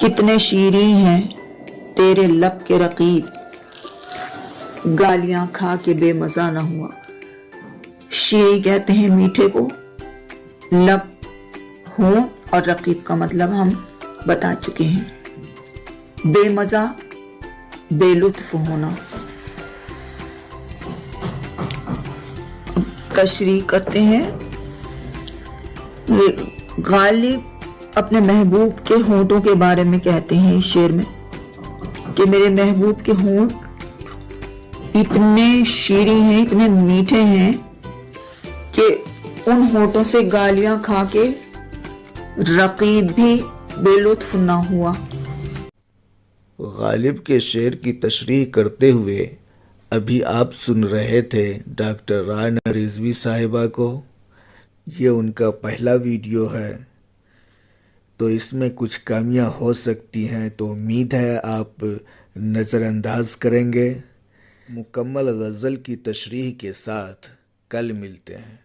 کتنے شیریں ہیں تیرے لب کے رقیب، گالیاں کھا کے بے مزہ نہ ہوا۔ شیریں کہتے ہیں میٹھے کو، لب ہوں اور رقیب کا مطلب ہم بتا چکے ہیں، بے مزہ بے لطف ہونا۔ تشریح کرتے ہیں، یہ غالب اپنے محبوب کے ہونٹوں کے بارے میں کہتے ہیں اس شعر میں کہ میرے محبوب کے ہونٹ اتنے شیریں ہیں، اتنے میٹھے ہیں کہ ان ہونٹوں سے گالیاں کھا کے رقیب بھی بے لطف نہ ہوا۔ غالب کے شعر کی تشریح کرتے ہوئے ابھی آپ سن رہے تھے ڈاکٹر رائنا رضوی صاحبہ کو۔ یہ ان کا پہلا ویڈیو ہے تو اس میں کچھ کامیاں ہو سکتی ہیں، تو امید ہے آپ نظر انداز کریں گے۔ مکمل غزل کی تشریح کے ساتھ کل ملتے ہیں۔